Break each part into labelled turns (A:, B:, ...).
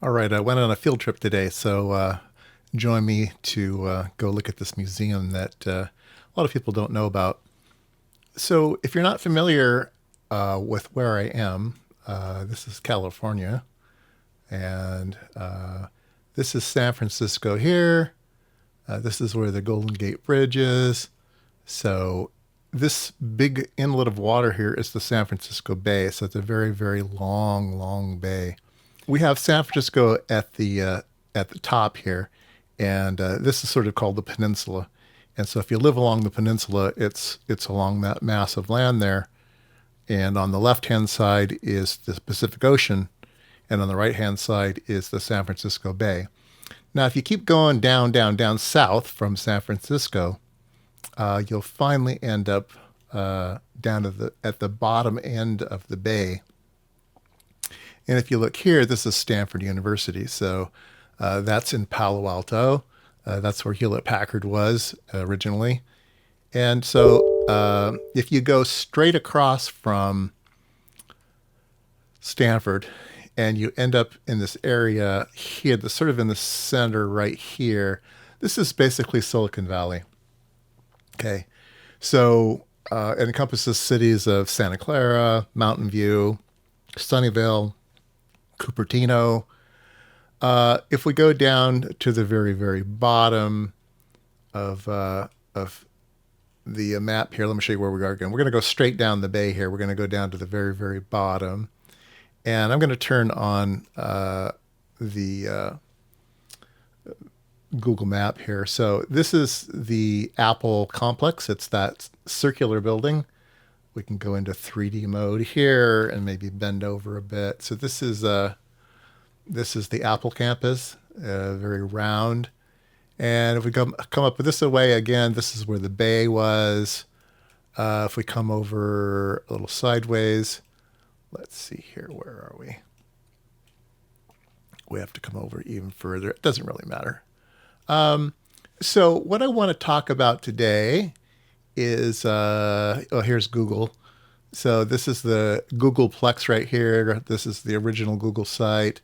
A: All right, I went on a field trip today, so join me to go look at this museum that a lot of people don't know about. So, if you're not familiar with where I am, this is California, and this is San Francisco here. This is where the Golden Gate Bridge is. So, this big inlet of water here is the San Francisco Bay. So, it's a very, very long, long bay. We have San Francisco at the top here, and this is sort of called the peninsula. And so, if you live along the peninsula, it's along that mass of land there. And on the left hand side is the Pacific Ocean, and on the right hand side is the San Francisco Bay. Now, if you keep going down, down, down south from San Francisco, you'll finally end up down at the bottom end of the bay. And if you look here, this is Stanford University. So that's in Palo Alto. That's where Hewlett Packard was originally. And so if you go straight across from Stanford and you end up in this area here, the sort of in the center right here, this is basically Silicon Valley. Okay. So it encompasses cities of Santa Clara, Mountain View, Sunnyvale, Cupertino. If we go down to the very, very bottom of the map here, let me show you where we are again. We're going to go straight down the bay here. We're going to go down to the very, very bottom. And I'm going to turn on the Google map here. So this is the Apple complex. It's that circular building. We can go into 3D mode here and maybe bend over a bit. So this is the Apple campus, very round. And if we come up this way again, this is where the bay was. If we come over a little sideways, let's see here, where are we? We have to come over even further. It doesn't really matter. So what I want to talk about today is, here's Google. So this is the Googleplex right here. This is the original Google site.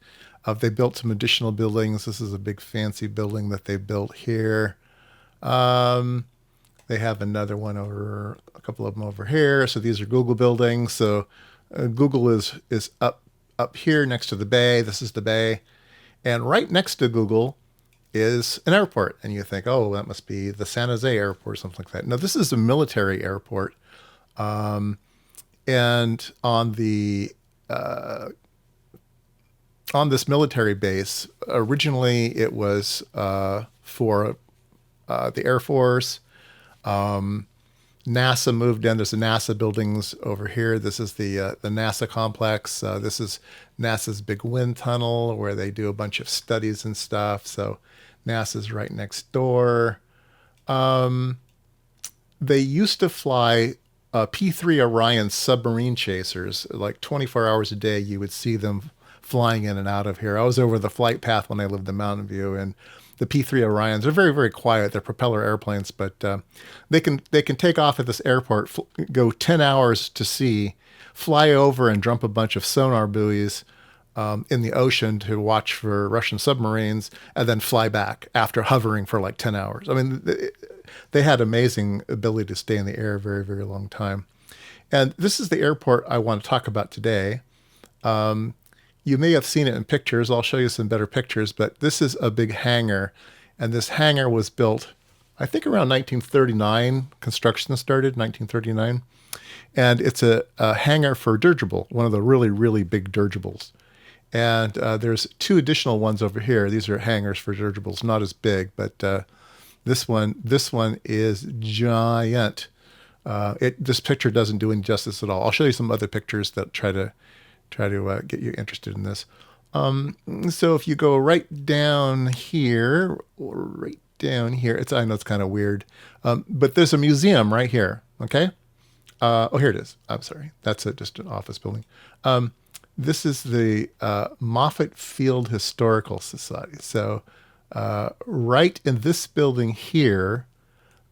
A: They built some additional buildings. This is a big fancy building that they built here. They have another one over, a couple of them over here. So these are Google buildings. So Google is up here next to the bay. This is the bay. And right next to Google is an airport. And you think, oh, that must be the San Jose airport or something like that. No, this is a military airport. And on this military base, originally it was for the Air Force. NASA moved in. There's the NASA buildings over here. This is the NASA complex. This is NASA's big wind tunnel where they do a bunch of studies and stuff. So NASA's right next door. They used to fly P-3 Orion submarine chasers. Like 24 hours a day, you would see them flying in and out of here. I was over the flight path when I lived in Mountain View, and the P-3 Orions are very, very quiet. They're propeller airplanes, but they can take off at this airport, go 10 hours to sea, fly over and dump a bunch of sonar buoys in the ocean to watch for Russian submarines, and then fly back after hovering for like 10 hours. I mean, they had amazing ability to stay in the air a very, very long time. And this is the airport I want to talk about today. You may have seen it in pictures. I'll show you some better pictures, but this is a big hangar. And this hangar was built, I think, around 1939. Construction started 1939. And it's a hangar for Dirigible, one of the really, really big dirigibles. And there's two additional ones over here. These are hangars for dirigibles, not as big, but this one is giant. This picture doesn't do any justice at all. I'll show you some other pictures that try to get you interested in this. So if you go right down here, I know it's kind of weird, but there's a museum right here. Okay. Here it is. I'm sorry. That's just an office building. This is the Moffett Field Historical Society. So right in this building here,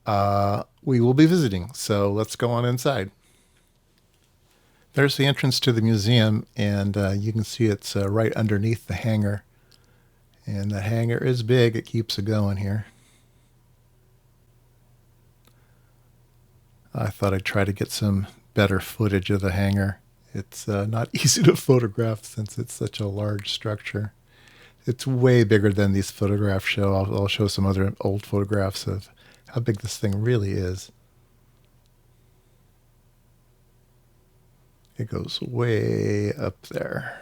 A: we will be visiting. So let's go on inside. There's the entrance to the museum, and you can see it's right underneath the hangar. And the hangar is big. It keeps it going here. I thought I'd try to get some better footage of the hangar. It's not easy to photograph since it's such a large structure. It's way bigger than these photographs show. I'll show some other old photographs of how big this thing really is. It goes way up there.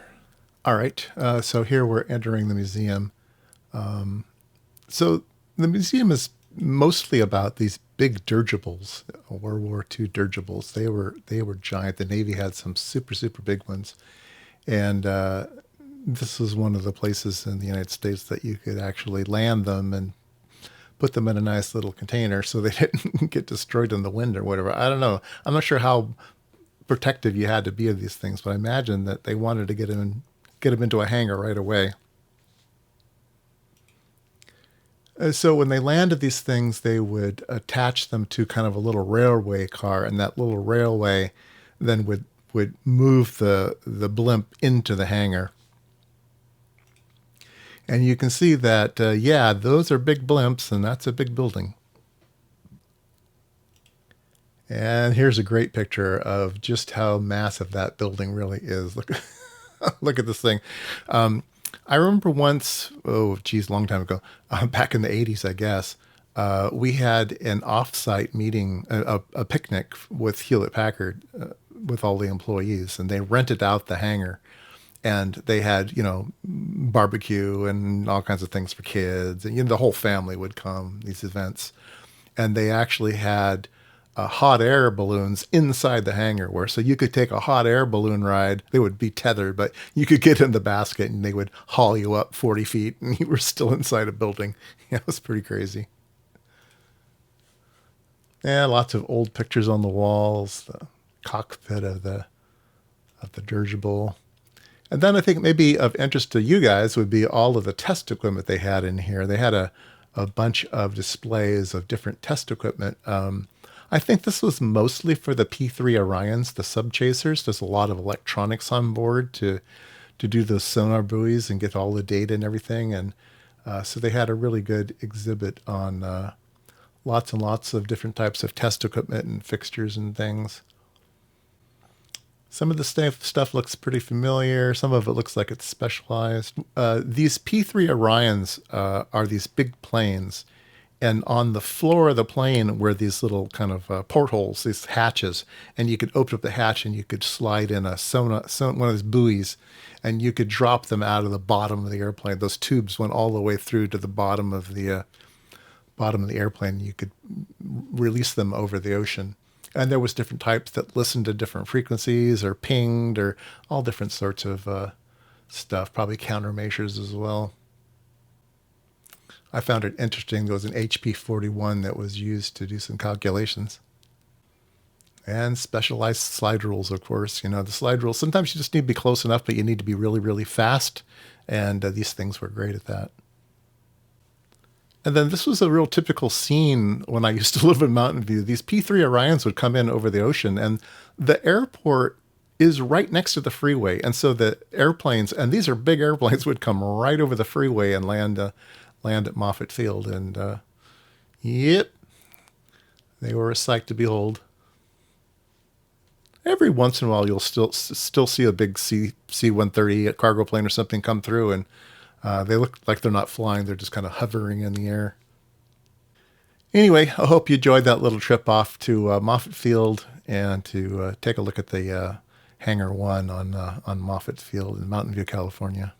A: All right, so here we're entering the museum. So the museum is mostly about these big dirigibles, World War II dirigibles. They were giant. The Navy had some super big ones, and this was one of the places in the United States that you could actually land them and put them in a nice little container so they didn't get destroyed in the wind or whatever. I don't know. I'm not sure how protective you had to be of these things, but I imagine that they wanted to get them into a hangar right away. So when they landed these things, they would attach them to kind of a little railway car, and that little railway then would move the blimp into the hangar. And you can see that, yeah, those are big blimps, and that's a big building. And here's a great picture of just how massive that building really is. Look, look at this thing. I remember once, oh, geez, a long time ago, back in the 80s, I guess, we had an off-site meeting, a picnic with Hewlett-Packard, with all the employees, and they rented out the hangar. And they had, barbecue and all kinds of things for kids. And the whole family would come, these events. And they actually had hot air balloons inside the hangar so you could take a hot air balloon ride. They would be tethered, but you could get in the basket and they would haul you up 40 feet and you were still inside a building. Yeah, it was pretty crazy. Yeah, lots of old pictures on the walls, the cockpit of the dirigible. And then I think maybe of interest to you guys would be all of the test equipment they had in here. They had a bunch of displays of different test equipment. I think this was mostly for the P3 Orions, the sub chasers. There's a lot of electronics on board to do those sonar buoys and get all the data and everything. And so they had a really good exhibit on lots and lots of different types of test equipment and fixtures and things. Some of the stuff looks pretty familiar. Some of it looks like it's specialized. These P3 Orions are these big planes. And on the floor of the plane were these little kind of portholes, these hatches. And you could open up the hatch and you could slide in one of those buoys. And you could drop them out of the bottom of the airplane. Those tubes went all the way through to the bottom of the airplane. You could release them over the ocean. And there was different types that listened to different frequencies or pinged or all different sorts of stuff, probably countermeasures as well. I found it interesting. There was an HP-41 that was used to do some calculations. And specialized slide rules, of course. The slide rules, sometimes you just need to be close enough, but you need to be really, really fast. And these things were great at that. And then this was a real typical scene when I used to live in Mountain View. These P3 Orions would come in over the ocean, and the airport is right next to the freeway. And so the airplanes, and these are big airplanes, would come right over the freeway and land at Moffett Field. And yep, they were a sight to behold. Every once in a while, you'll still see a big C-130 cargo plane or something come through, and they look like they're not flying. They're just kind of hovering in the air. Anyway, I hope you enjoyed that little trip off to Moffett Field and to take a look at the Hangar 1 on Moffett Field in Mountain View, California.